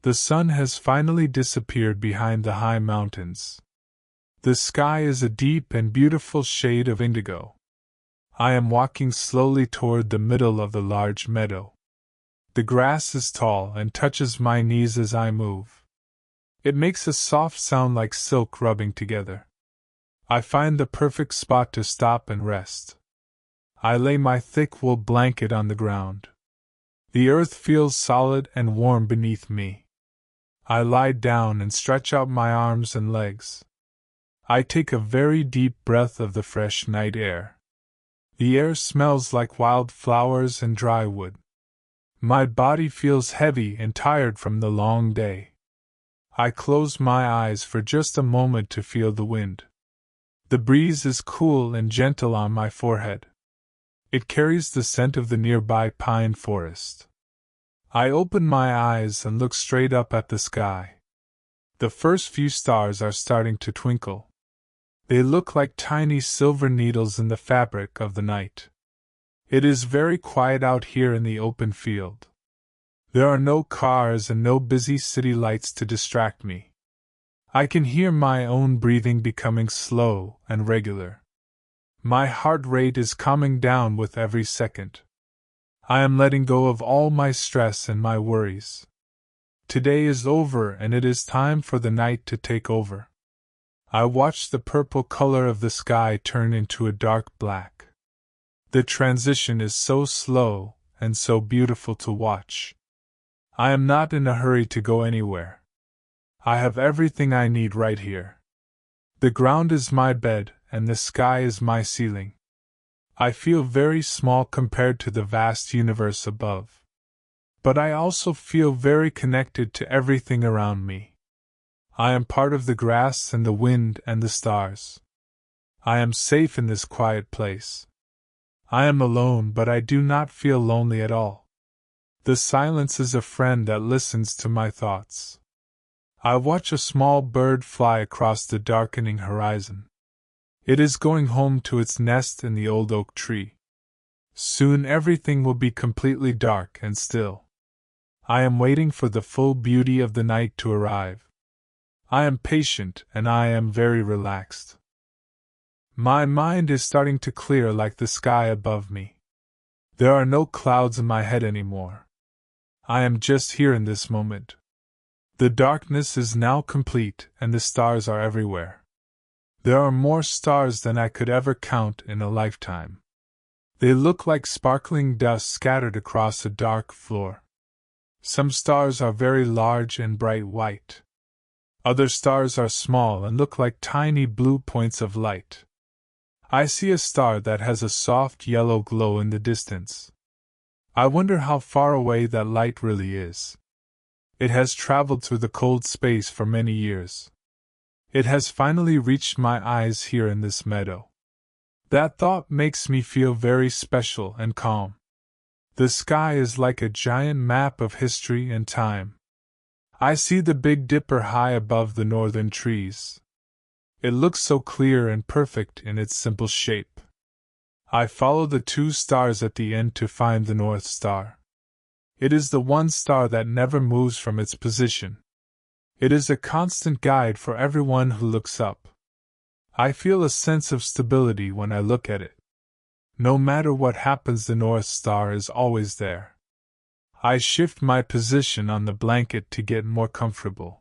The sun has finally disappeared behind the high mountains. The sky is a deep and beautiful shade of indigo. I am walking slowly toward the middle of the large meadow. The grass is tall and touches my knees as I move. It makes a soft sound like silk rubbing together. I find the perfect spot to stop and rest. I lay my thick wool blanket on the ground. The earth feels solid and warm beneath me. I lie down and stretch out my arms and legs. I take a very deep breath of the fresh night air. The air smells like wild flowers and dry wood. My body feels heavy and tired from the long day. I close my eyes for just a moment to feel the wind. The breeze is cool and gentle on my forehead. It carries the scent of the nearby pine forest. I open my eyes and look straight up at the sky. The first few stars are starting to twinkle. They look like tiny silver needles in the fabric of the night. It is very quiet out here in the open field. There are no cars and no busy city lights to distract me. I can hear my own breathing becoming slow and regular. My heart rate is calming down with every second. I am letting go of all my stress and my worries. Today is over and it is time for the night to take over. I watch the purple color of the sky turn into a dark black. The transition is so slow and so beautiful to watch. I am not in a hurry to go anywhere. I have everything I need right here. The ground is my bed and the sky is my ceiling. I feel very small compared to the vast universe above. But I also feel very connected to everything around me. I am part of the grass and the wind and the stars. I am safe in this quiet place. I am alone, but I do not feel lonely at all. The silence is a friend that listens to my thoughts. I watch a small bird fly across the darkening horizon. It is going home to its nest in the old oak tree. Soon everything will be completely dark and still. I am waiting for the full beauty of the night to arrive. I am patient and I am very relaxed. My mind is starting to clear like the sky above me. There are no clouds in my head anymore. I am just here in this moment. The darkness is now complete and the stars are everywhere. There are more stars than I could ever count in a lifetime. They look like sparkling dust scattered across a dark floor. Some stars are very large and bright white. Other stars are small and look like tiny blue points of light. I see a star that has a soft yellow glow in the distance. I wonder how far away that light really is. It has traveled through the cold space for many years. It has finally reached my eyes here in this meadow. That thought makes me feel very special and calm. The sky is like a giant map of history and time. I see the Big Dipper high above the northern trees. It looks so clear and perfect in its simple shape. I follow the two stars at the end to find the North Star. It is the one star that never moves from its position. It is a constant guide for everyone who looks up. I feel a sense of stability when I look at it. No matter what happens, the North Star is always there. I shift my position on the blanket to get more comfortable.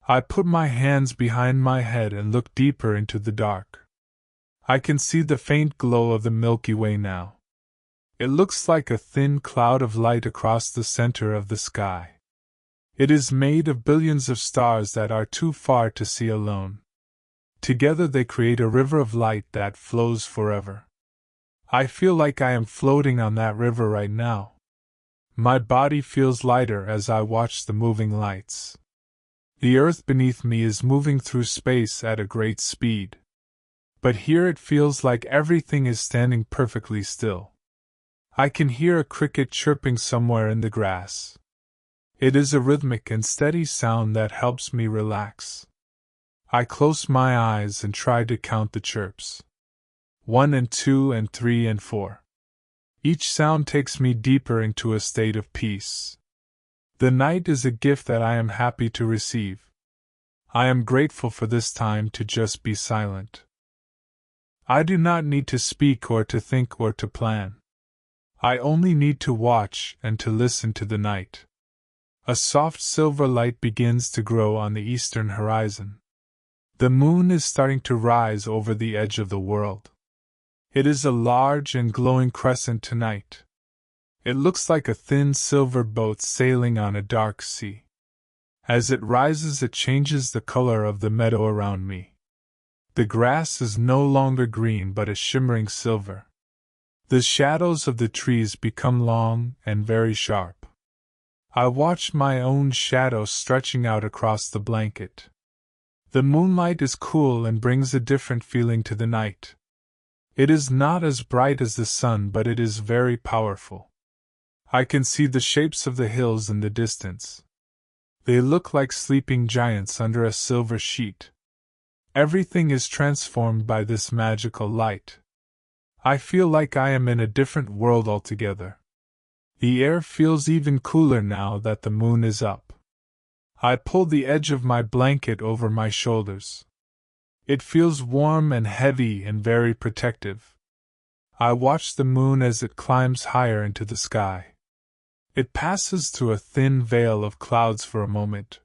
I put my hands behind my head and look deeper into the dark. I can see the faint glow of the Milky Way now. It looks like a thin cloud of light across the center of the sky. It is made of billions of stars that are too far to see alone. Together they create a river of light that flows forever. I feel like I am floating on that river right now. My body feels lighter as I watch the moving lights. The earth beneath me is moving through space at a great speed. But here it feels like everything is standing perfectly still. I can hear a cricket chirping somewhere in the grass. It is a rhythmic and steady sound that helps me relax. I close my eyes and try to count the chirps. 1 and 2 and 3 and 4. Each sound takes me deeper into a state of peace. The night is a gift that I am happy to receive. I am grateful for this time to just be silent. I do not need to speak or to think or to plan. I only need to watch and to listen to the night. A soft silver light begins to grow on the eastern horizon. The moon is starting to rise over the edge of the world. It is a large and glowing crescent tonight. It looks like a thin silver boat sailing on a dark sea. As it rises, it changes the color of the meadow around me. The grass is no longer green but a shimmering silver. The shadows of the trees become long and very sharp. I watch my own shadow stretching out across the blanket. The moonlight is cool and brings a different feeling to the night. It is not as bright as the sun, but it is very powerful. I can see the shapes of the hills in the distance. They look like sleeping giants under a silver sheet. Everything is transformed by this magical light. I feel like I am in a different world altogether. The air feels even cooler now that the moon is up. I pull the edge of my blanket over my shoulders. It feels warm and heavy and very protective. I watch the moon as it climbs higher into the sky. It passes through a thin veil of clouds for a moment.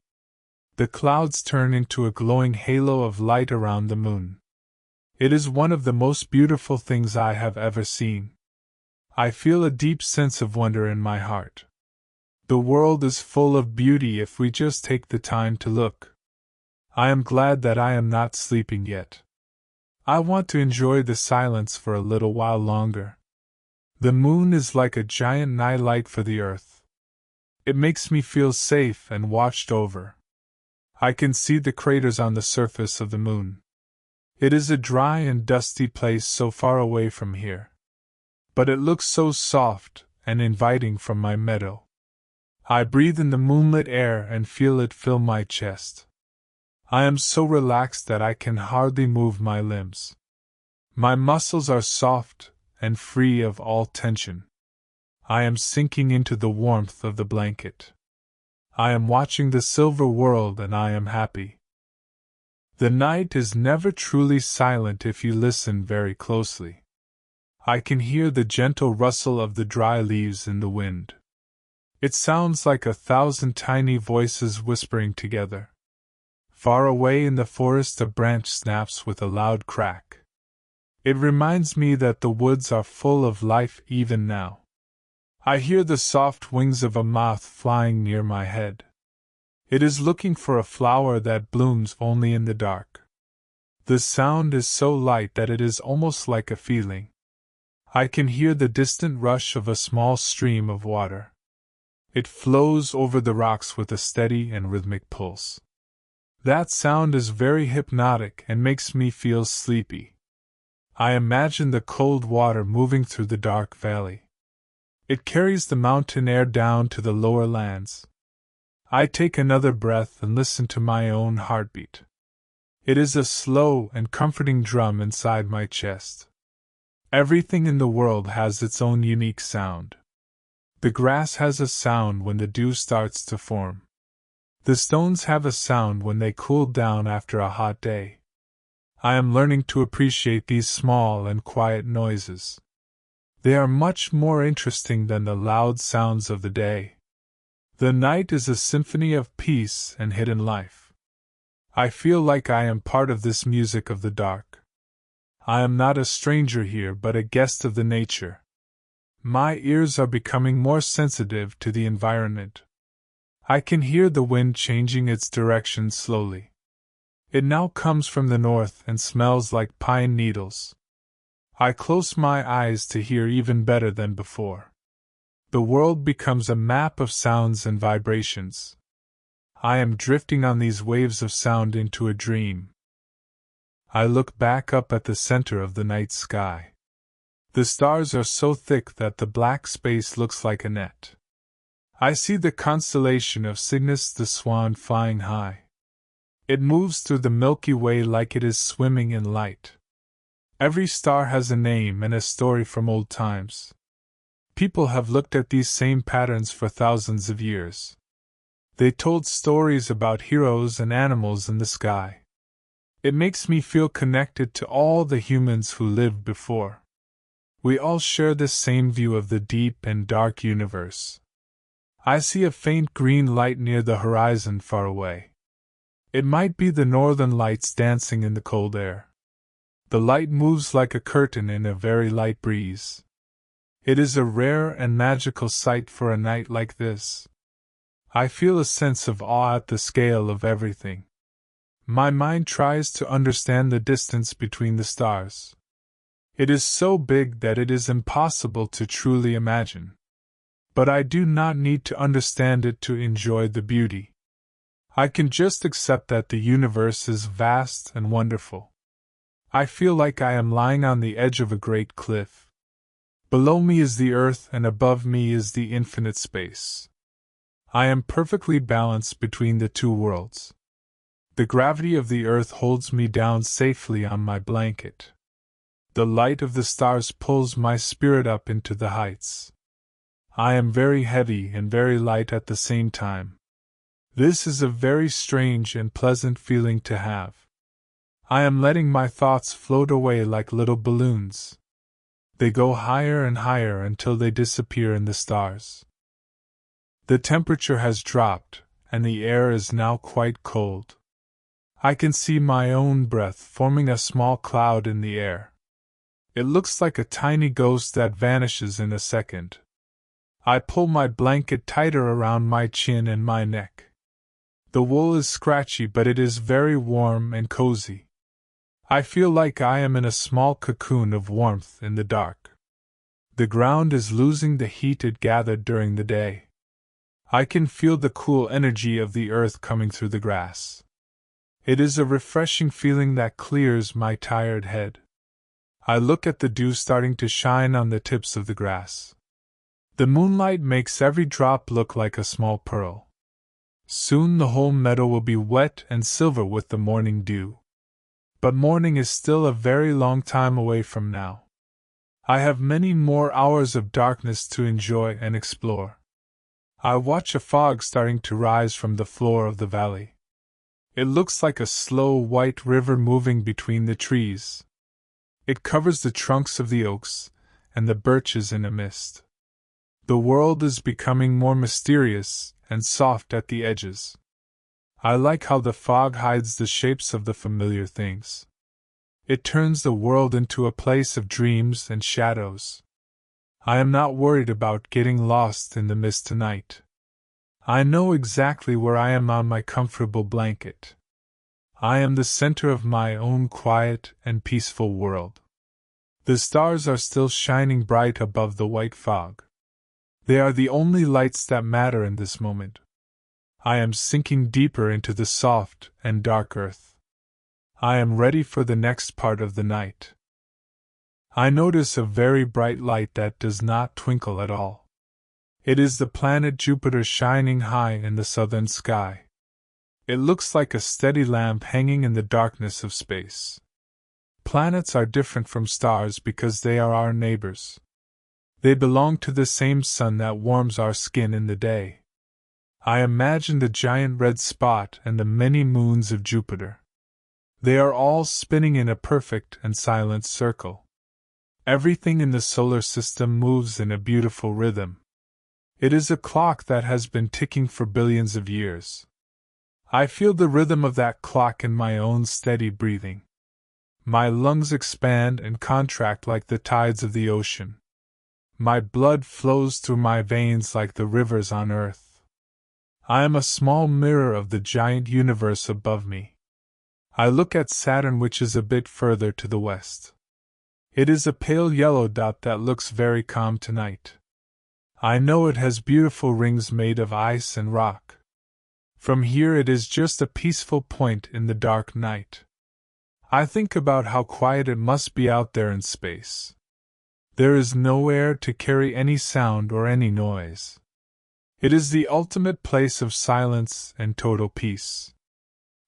The clouds turn into a glowing halo of light around the moon. It is one of the most beautiful things I have ever seen. I feel a deep sense of wonder in my heart. The world is full of beauty if we just take the time to look. I am glad that I am not sleeping yet. I want to enjoy the silence for a little while longer. The moon is like a giant nightlight for the earth. It makes me feel safe and watched over. I can see the craters on the surface of the moon. It is a dry and dusty place so far away from here. But it looks so soft and inviting from my meadow. I breathe in the moonlit air and feel it fill my chest. I am so relaxed that I can hardly move my limbs. My muscles are soft and free of all tension. I am sinking into the warmth of the blanket. I am watching the silver world and I am happy. The night is never truly silent if you listen very closely. I can hear the gentle rustle of the dry leaves in the wind. It sounds like 1,000 tiny voices whispering together. Far away in the forest, a branch snaps with a loud crack. It reminds me that the woods are full of life even now. I hear the soft wings of a moth flying near my head. It is looking for a flower that blooms only in the dark. The sound is so light that it is almost like a feeling. I can hear the distant rush of a small stream of water. It flows over the rocks with a steady and rhythmic pulse. That sound is very hypnotic and makes me feel sleepy. I imagine the cold water moving through the dark valley. It carries the mountain air down to the lower lands. I take another breath and listen to my own heartbeat. It is a slow and comforting drum inside my chest. Everything in the world has its own unique sound. The grass has a sound when the dew starts to form. The stones have a sound when they cool down after a hot day. I am learning to appreciate these small and quiet noises. They are much more interesting than the loud sounds of the day. The night is a symphony of peace and hidden life. I feel like I am part of this music of the dark. I am not a stranger here but a guest of the nature. My ears are becoming more sensitive to the environment. I can hear the wind changing its direction slowly. It now comes from the north and smells like pine needles. I close my eyes to hear even better than before. The world becomes a map of sounds and vibrations. I am drifting on these waves of sound into a dream. I look back up at the center of the night sky. The stars are so thick that the black space looks like a net. I see the constellation of Cygnus the swan flying high. It moves through the Milky Way like it is swimming in light. Every star has a name and a story from old times. People have looked at these same patterns for thousands of years. They told stories about heroes and animals in the sky. It makes me feel connected to all the humans who lived before. We all share this same view of the deep and dark universe. I see a faint green light near the horizon far away. It might be the northern lights dancing in the cold air. The light moves like a curtain in a very light breeze. It is a rare and magical sight for a night like this. I feel a sense of awe at the scale of everything. My mind tries to understand the distance between the stars. It is so big that it is impossible to truly imagine. But I do not need to understand it to enjoy the beauty. I can just accept that the universe is vast and wonderful. I feel like I am lying on the edge of a great cliff. Below me is the earth and above me is the infinite space. I am perfectly balanced between the two worlds. The gravity of the earth holds me down safely on my blanket. The light of the stars pulls my spirit up into the heights. I am very heavy and very light at the same time. This is a very strange and pleasant feeling to have. I am letting my thoughts float away like little balloons. They go higher and higher until they disappear in the stars. The temperature has dropped, and the air is now quite cold. I can see my own breath forming a small cloud in the air. It looks like a tiny ghost that vanishes in a second. I pull my blanket tighter around my chin and my neck. The wool is scratchy, but it is very warm and cozy. I feel like I am in a small cocoon of warmth in the dark. The ground is losing the heat it gathered during the day. I can feel the cool energy of the earth coming through the grass. It is a refreshing feeling that clears my tired head. I look at the dew starting to shine on the tips of the grass. The moonlight makes every drop look like a small pearl. Soon the whole meadow will be wet and silver with the morning dew. But morning is still a very long time away from now. I have many more hours of darkness to enjoy and explore. I watch a fog starting to rise from the floor of the valley. It looks like a slow white river moving between the trees. It covers the trunks of the oaks and the birches in a mist. The world is becoming more mysterious and soft at the edges. I like how the fog hides the shapes of the familiar things. It turns the world into a place of dreams and shadows. I am not worried about getting lost in the mist tonight. I know exactly where I am on my comfortable blanket. I am the center of my own quiet and peaceful world. The stars are still shining bright above the white fog. They are the only lights that matter in this moment. I am sinking deeper into the soft and dark earth. I am ready for the next part of the night. I notice a very bright light that does not twinkle at all. It is the planet Jupiter shining high in the southern sky. It looks like a steady lamp hanging in the darkness of space. Planets are different from stars because they are our neighbors. They belong to the same sun that warms our skin in the day. I imagine the giant red spot and the many moons of Jupiter. They are all spinning in a perfect and silent circle. Everything in the solar system moves in a beautiful rhythm. It is a clock that has been ticking for billions of years. I feel the rhythm of that clock in my own steady breathing. My lungs expand and contract like the tides of the ocean. My blood flows through my veins like the rivers on earth. I am a small mirror of the giant universe above me. I look at Saturn, which is a bit further to the west. It is a pale yellow dot that looks very calm tonight. I know it has beautiful rings made of ice and rock. From here it is just a peaceful point in the dark night. I think about how quiet it must be out there in space. There is no air to carry any sound or any noise. It is the ultimate place of silence and total peace.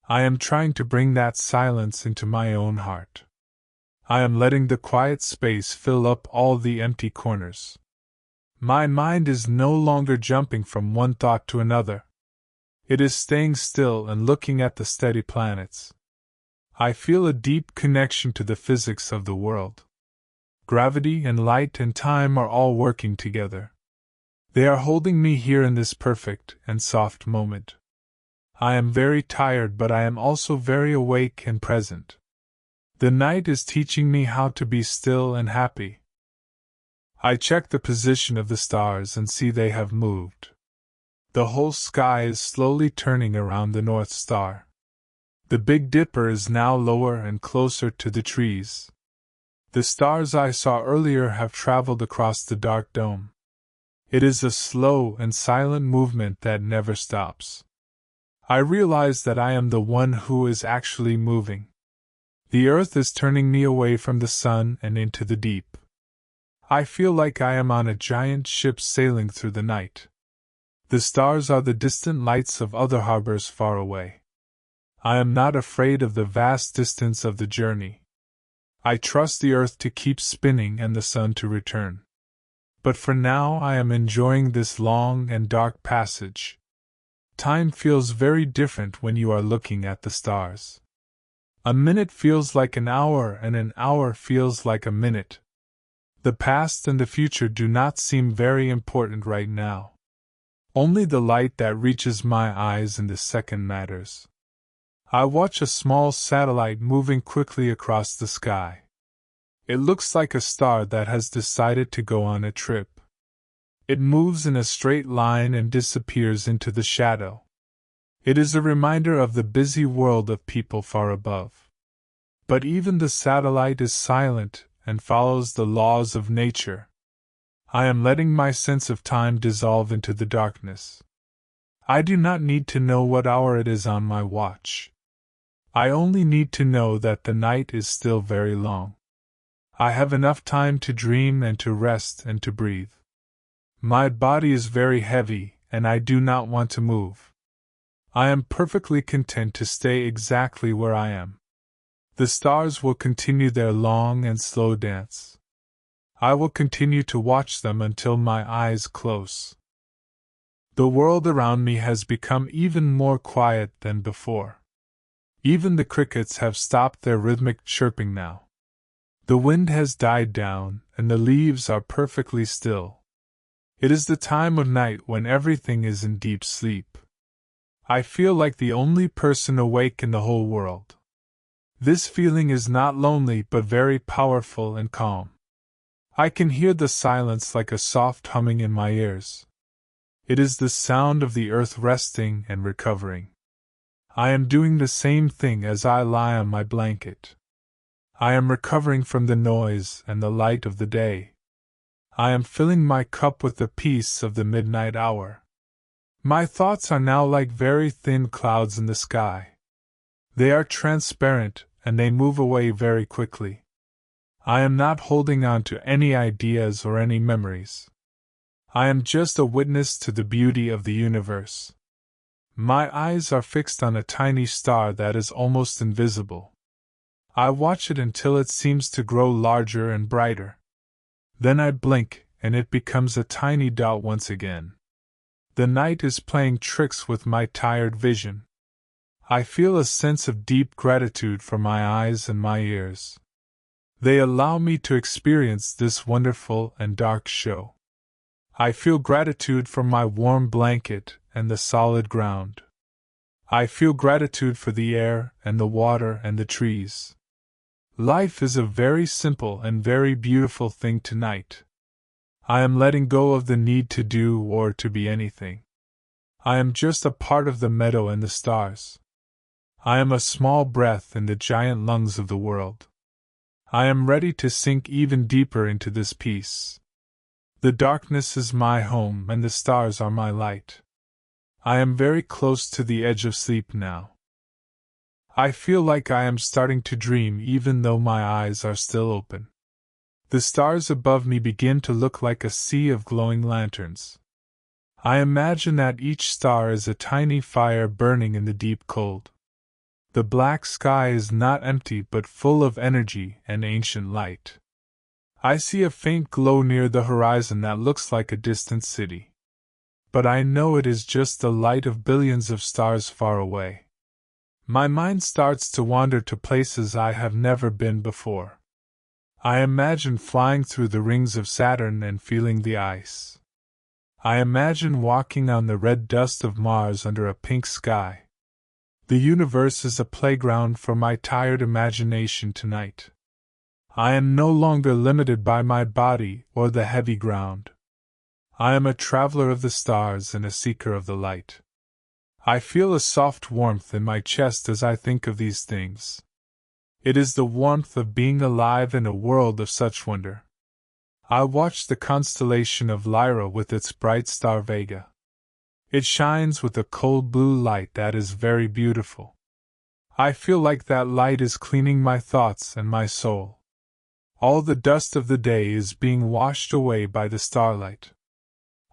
I am trying to bring that silence into my own heart. I am letting the quiet space fill up all the empty corners. My mind is no longer jumping from one thought to another. It is staying still and looking at the steady planets. I feel a deep connection to the physics of the world. Gravity and light and time are all working together. They are holding me here in this perfect and soft moment. I am very tired, but I am also very awake and present. The night is teaching me how to be still and happy. I check the position of the stars and see they have moved. The whole sky is slowly turning around the North Star. The Big Dipper is now lower and closer to the trees. The stars I saw earlier have traveled across the dark dome. It is a slow and silent movement that never stops. I realize that I am the one who is actually moving. The earth is turning me away from the sun and into the deep. I feel like I am on a giant ship sailing through the night. The stars are the distant lights of other harbors far away. I am not afraid of the vast distance of the journey. I trust the earth to keep spinning and the sun to return. But for now I am enjoying this long and dark passage. Time feels very different when you are looking at the stars. A minute feels like an hour and an hour feels like a minute. The past and the future do not seem very important right now. Only the light that reaches my eyes in this second matters. I watch a small satellite moving quickly across the sky. It looks like a star that has decided to go on a trip. It moves in a straight line and disappears into the shadow. It is a reminder of the busy world of people far above. But even the satellite is silent and follows the laws of nature. I am letting my sense of time dissolve into the darkness. I do not need to know what hour it is on my watch. I only need to know that the night is still very long. I have enough time to dream and to rest and to breathe. My body is very heavy, and I do not want to move. I am perfectly content to stay exactly where I am. The stars will continue their long and slow dance. I will continue to watch them until my eyes close. The world around me has become even more quiet than before. Even the crickets have stopped their rhythmic chirping now. The wind has died down, and the leaves are perfectly still. It is the time of night when everything is in deep sleep. I feel like the only person awake in the whole world. This feeling is not lonely but very powerful and calm. I can hear the silence like a soft humming in my ears. It is the sound of the earth resting and recovering. I am doing the same thing as I lie on my blanket. I am recovering from the noise and the light of the day. I am filling my cup with the peace of the midnight hour. My thoughts are now like very thin clouds in the sky. They are transparent, and they move away very quickly. I am not holding on to any ideas or any memories. I am just a witness to the beauty of the universe. My eyes are fixed on a tiny star that is almost invisible. I watch it until it seems to grow larger and brighter. Then I blink, and it becomes a tiny dot once again. The night is playing tricks with my tired vision. I feel a sense of deep gratitude for my eyes and my ears. They allow me to experience this wonderful and dark show. I feel gratitude for my warm blanket and the solid ground. I feel gratitude for the air and the water and the trees. Life is a very simple and very beautiful thing tonight. I am letting go of the need to do or to be anything. I am just a part of the meadow and the stars. I am a small breath in the giant lungs of the world. I am ready to sink even deeper into this peace. The darkness is my home and the stars are my light. I am very close to the edge of sleep now. I feel like I am starting to dream even though my eyes are still open. The stars above me begin to look like a sea of glowing lanterns. I imagine that each star is a tiny fire burning in the deep cold. The black sky is not empty but full of energy and ancient light. I see a faint glow near the horizon that looks like a distant city. but I know it is just the light of billions of stars far away. My mind starts to wander to places I have never been before. I imagine flying through the rings of Saturn and feeling the ice. I imagine walking on the red dust of Mars under a pink sky. The universe is a playground for my tired imagination tonight. I am no longer limited by my body or the heavy ground. I am a traveler of the stars and a seeker of the light. I feel a soft warmth in my chest as I think of these things. It is the warmth of being alive in a world of such wonder. I watch the constellation of Lyra with its bright star Vega. It shines with a cold blue light that is very beautiful. I feel like that light is cleaning my thoughts and my soul. All the dust of the day is being washed away by the starlight.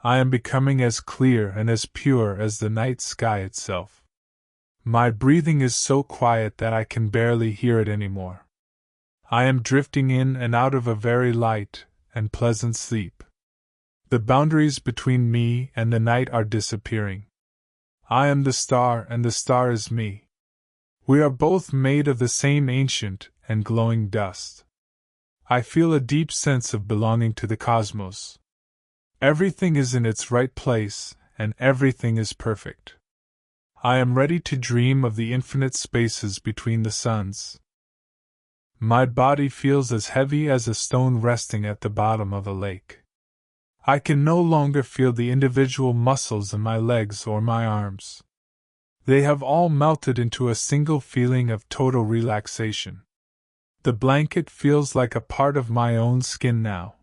I am becoming as clear and as pure as the night sky itself. My breathing is so quiet that I can barely hear it anymore. I am drifting in and out of a very light and pleasant sleep. The boundaries between me and the night are disappearing. I am the star and the star is me. We are both made of the same ancient and glowing dust. I feel a deep sense of belonging to the cosmos. Everything is in its right place, and everything is perfect. I am ready to dream of the infinite spaces between the suns. My body feels as heavy as a stone resting at the bottom of a lake. I can no longer feel the individual muscles in my legs or my arms. They have all melted into a single feeling of total relaxation. The blanket feels like a part of my own skin now.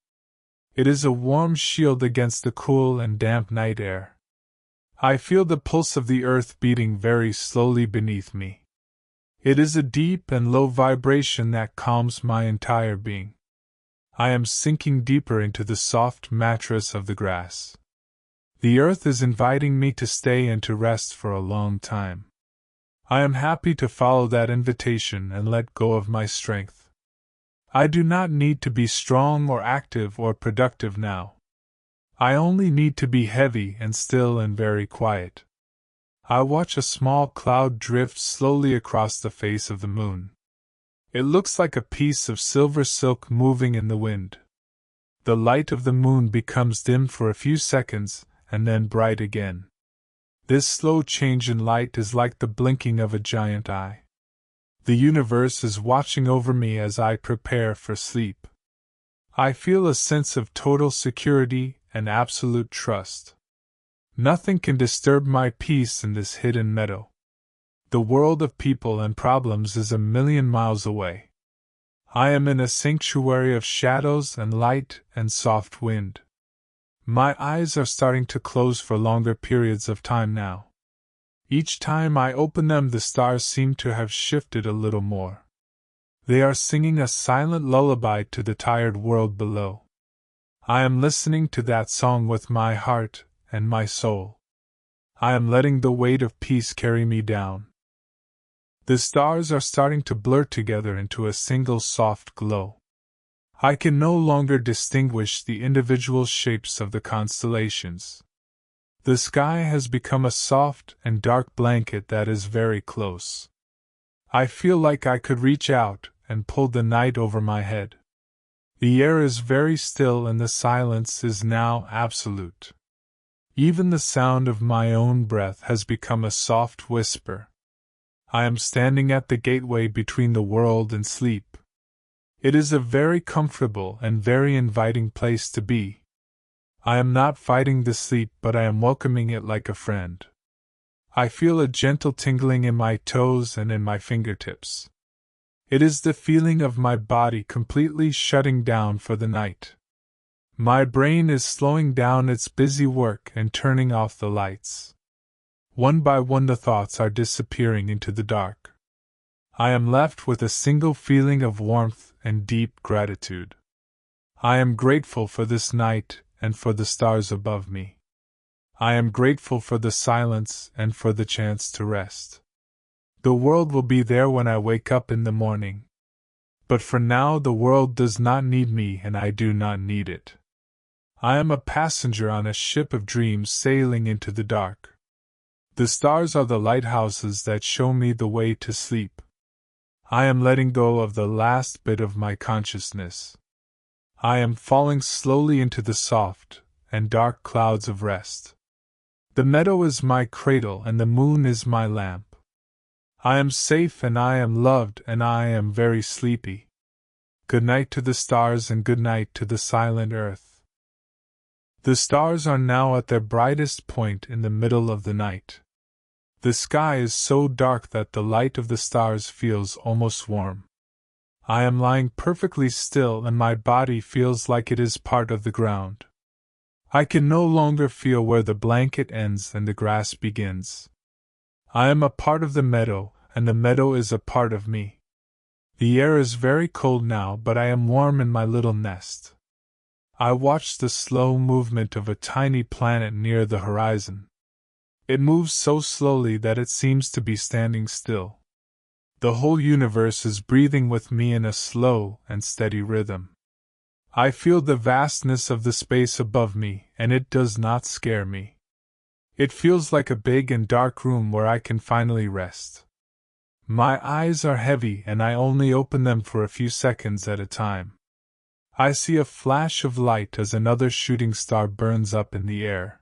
It is a warm shield against the cool and damp night air. I feel the pulse of the earth beating very slowly beneath me. It is a deep and low vibration that calms my entire being. I am sinking deeper into the soft mattress of the grass. The earth is inviting me to stay and to rest for a long time. I am happy to follow that invitation and let go of my strength. I do not need to be strong or active or productive now. I only need to be heavy and still and very quiet. I watch a small cloud drift slowly across the face of the moon. It looks like a piece of silver silk moving in the wind. The light of the moon becomes dim for a few seconds and then bright again. This slow change in light is like the blinking of a giant eye. The universe is watching over me as I prepare for sleep. I feel a sense of total security and absolute trust. Nothing can disturb my peace in this hidden meadow. The world of people and problems is a million miles away. I am in a sanctuary of shadows and light and soft wind. My eyes are starting to close for longer periods of time now. Each time I open them, the stars seem to have shifted a little more. They are singing a silent lullaby to the tired world below. I am listening to that song with my heart and my soul. I am letting the weight of peace carry me down. The stars are starting to blur together into a single soft glow. I can no longer distinguish the individual shapes of the constellations. The sky has become a soft and dark blanket that is very close. I feel like I could reach out and pull the night over my head. The air is very still and the silence is now absolute. Even the sound of my own breath has become a soft whisper. I am standing at the gateway between the world and sleep. It is a very comfortable and very inviting place to be. I am not fighting the sleep, but I am welcoming it like a friend. I feel a gentle tingling in my toes and in my fingertips. It is the feeling of my body completely shutting down for the night. My brain is slowing down its busy work and turning off the lights. One by one the thoughts are disappearing into the dark. I am left with a single feeling of warmth and deep gratitude. I am grateful for this night and for the stars above me. I am grateful for the silence and for the chance to rest. The world will be there when I wake up in the morning. But for now the world does not need me and I do not need it. I am a passenger on a ship of dreams sailing into the dark. The stars are the lighthouses that show me the way to sleep. I am letting go of the last bit of my consciousness. I am falling slowly into the soft and dark clouds of rest. The meadow is my cradle and the moon is my lamp. I am safe and I am loved and I am very sleepy. Good night to the stars and good night to the silent earth. The stars are now at their brightest point in the middle of the night. The sky is so dark that the light of the stars feels almost warm. I am lying perfectly still and my body feels like it is part of the ground. I can no longer feel where the blanket ends and the grass begins. I am a part of the meadow, and the meadow is a part of me. The air is very cold now, but I am warm in my little nest. I watch the slow movement of a tiny planet near the horizon. It moves so slowly that it seems to be standing still. The whole universe is breathing with me in a slow and steady rhythm. I feel the vastness of the space above me, and it does not scare me. It feels like a big and dark room where I can finally rest. My eyes are heavy and I only open them for a few seconds at a time. I see a flash of light as another shooting star burns up in the air.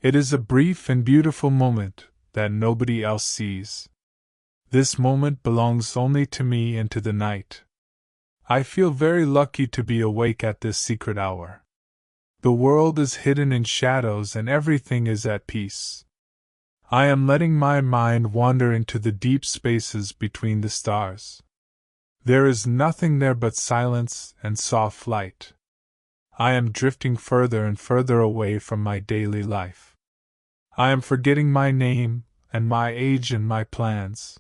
It is a brief and beautiful moment that nobody else sees. This moment belongs only to me and to the night. I feel very lucky to be awake at this secret hour. The world is hidden in shadows and everything is at peace. I am letting my mind wander into the deep spaces between the stars. There is nothing there but silence and soft light. I am drifting further and further away from my daily life. I am forgetting my name and my age and my plans.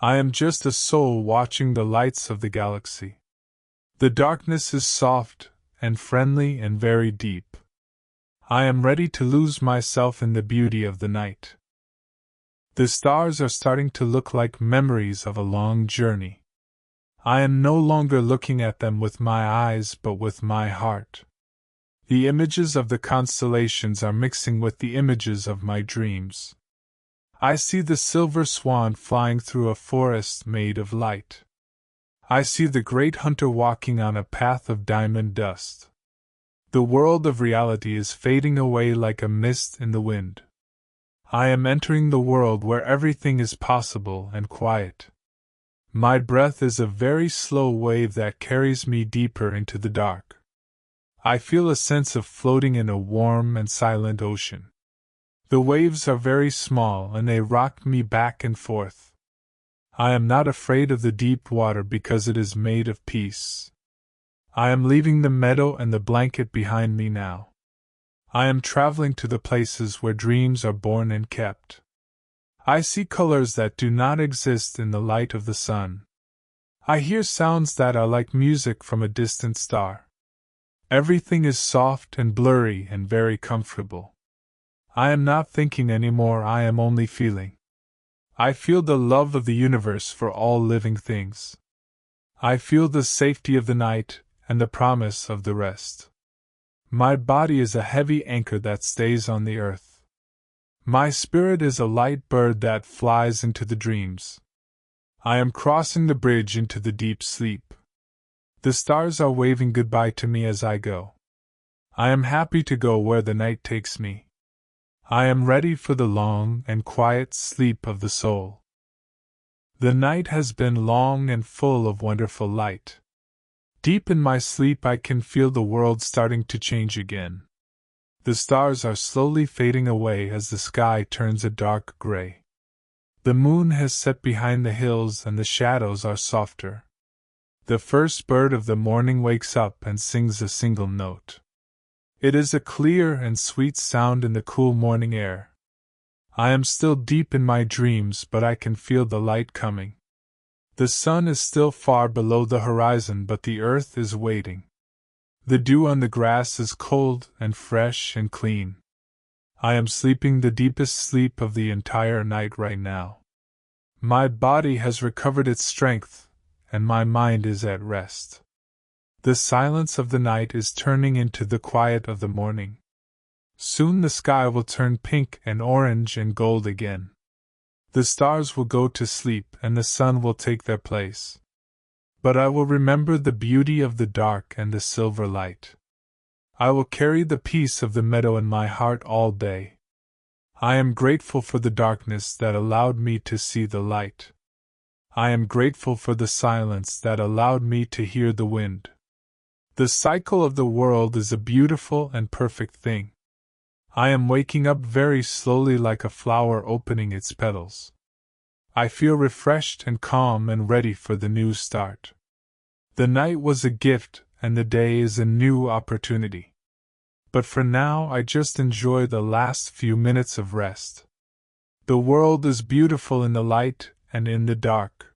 I am just a soul watching the lights of the galaxy. The darkness is soft and friendly and very deep. I am ready to lose myself in the beauty of the night. The stars are starting to look like memories of a long journey. I am no longer looking at them with my eyes but with my heart. The images of the constellations are mixing with the images of my dreams. I see the silver swan flying through a forest made of light. I see the great hunter walking on a path of diamond dust. The world of reality is fading away like a mist in the wind. I am entering the world where everything is possible and quiet. My breath is a very slow wave that carries me deeper into the dark. I feel a sense of floating in a warm and silent ocean. The waves are very small and they rock me back and forth. I am not afraid of the deep water because it is made of peace. I am leaving the meadow and the blanket behind me now. I am traveling to the places where dreams are born and kept. I see colors that do not exist in the light of the sun. I hear sounds that are like music from a distant star. Everything is soft and blurry and very comfortable. I am not thinking anymore, I am only feeling. I feel the love of the universe for all living things. I feel the safety of the night and the promise of the rest. My body is a heavy anchor that stays on the earth. My spirit is a light bird that flies into the dreams. I am crossing the bridge into the deep sleep. The stars are waving goodbye to me as I go. I am happy to go where the night takes me. I am ready for the long and quiet sleep of the soul. The night has been long and full of wonderful light. Deep in my sleep I can feel the world starting to change again. The stars are slowly fading away as the sky turns a dark gray. The moon has set behind the hills and the shadows are softer. The first bird of the morning wakes up and sings a single note. It is a clear and sweet sound in the cool morning air. I am still deep in my dreams, but I can feel the light coming. The sun is still far below the horizon, but the earth is waiting. The dew on the grass is cold and fresh and clean. I am sleeping the deepest sleep of the entire night right now. My body has recovered its strength, and my mind is at rest. The silence of the night is turning into the quiet of the morning. Soon the sky will turn pink and orange and gold again. The stars will go to sleep and the sun will take their place. But I will remember the beauty of the dark and the silver light. I will carry the peace of the meadow in my heart all day. I am grateful for the darkness that allowed me to see the light. I am grateful for the silence that allowed me to hear the wind. The cycle of the world is a beautiful and perfect thing. I am waking up very slowly like a flower opening its petals. I feel refreshed and calm and ready for the new start. The night was a gift and the day is a new opportunity. But for now I just enjoy the last few minutes of rest. The world is beautiful in the light and in the dark.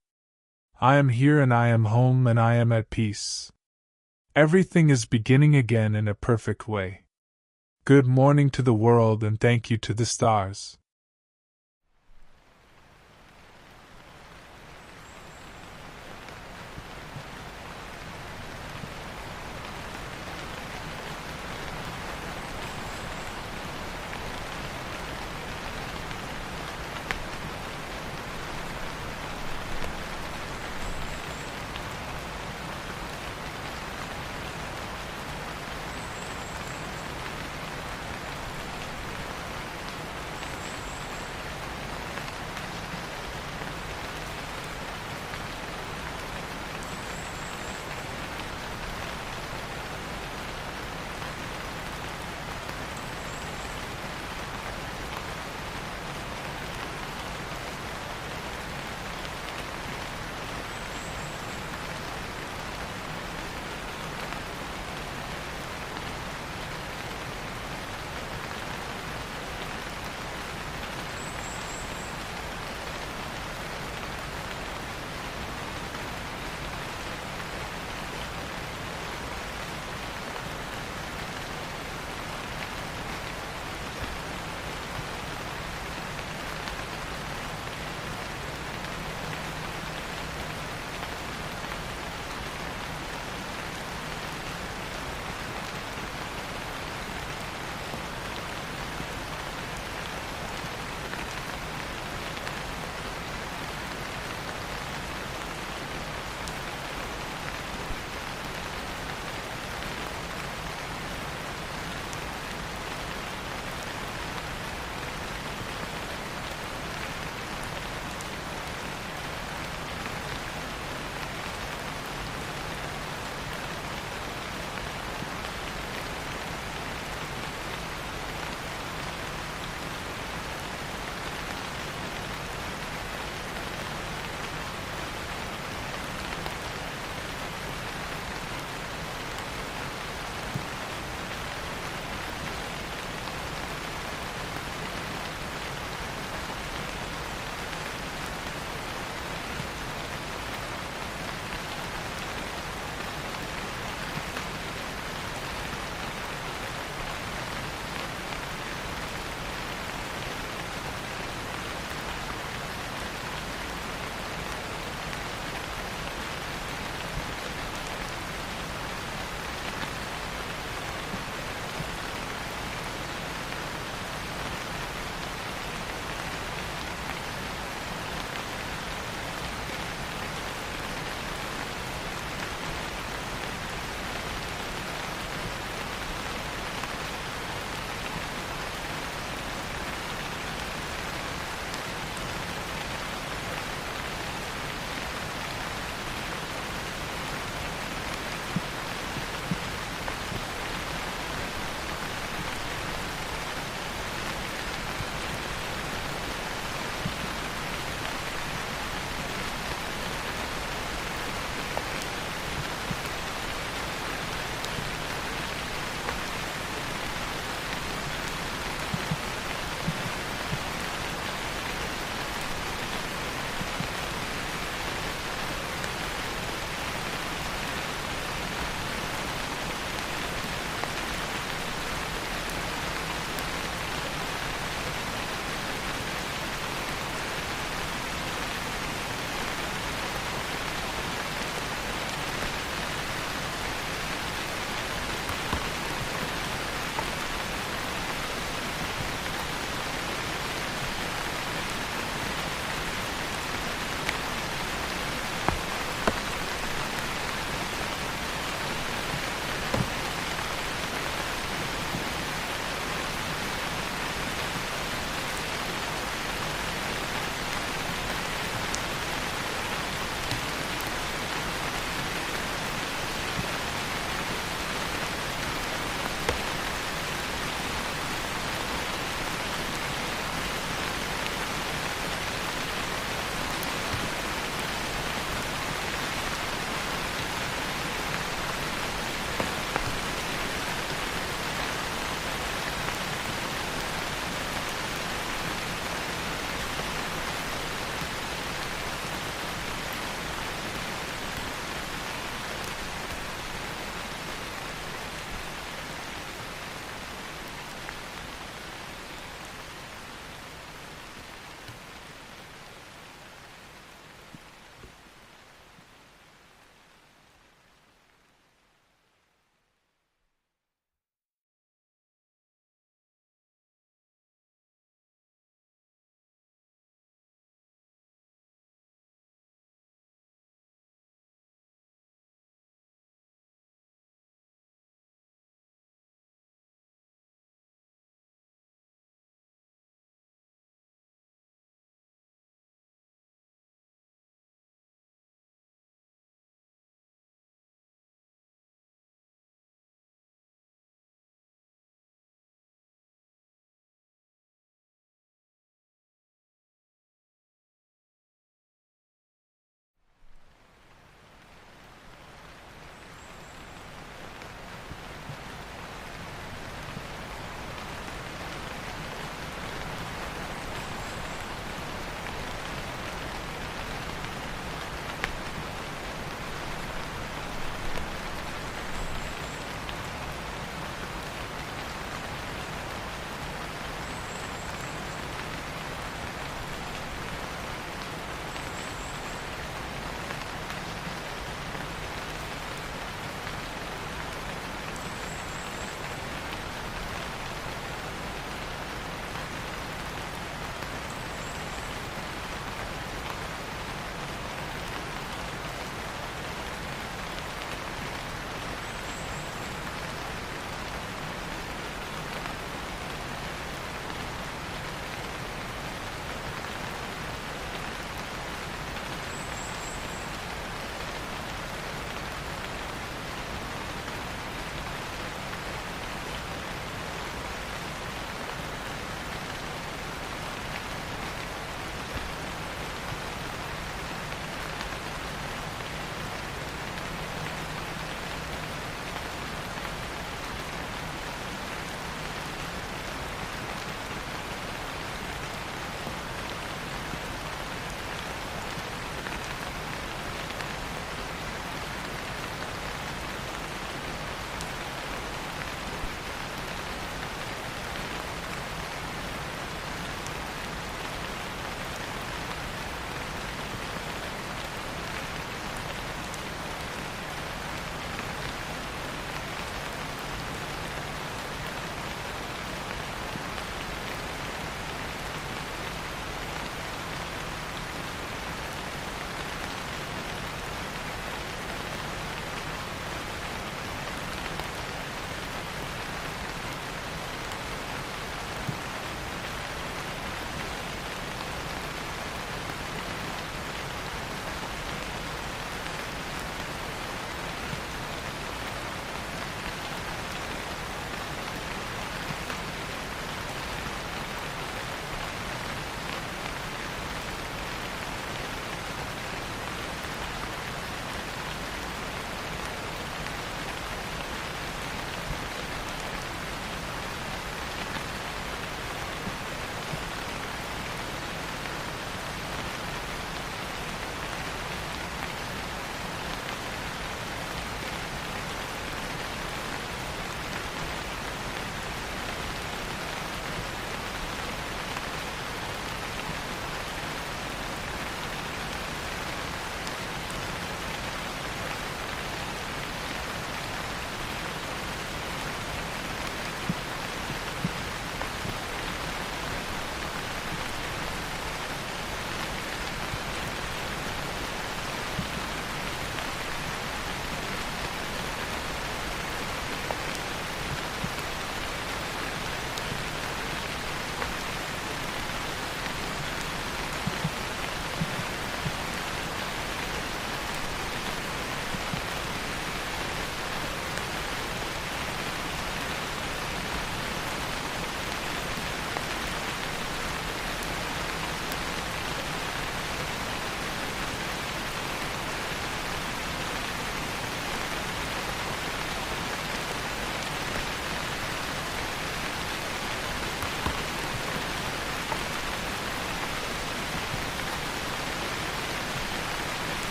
I am here and I am home and I am at peace. Everything is beginning again in a perfect way. Good morning to the world and thank you to the stars.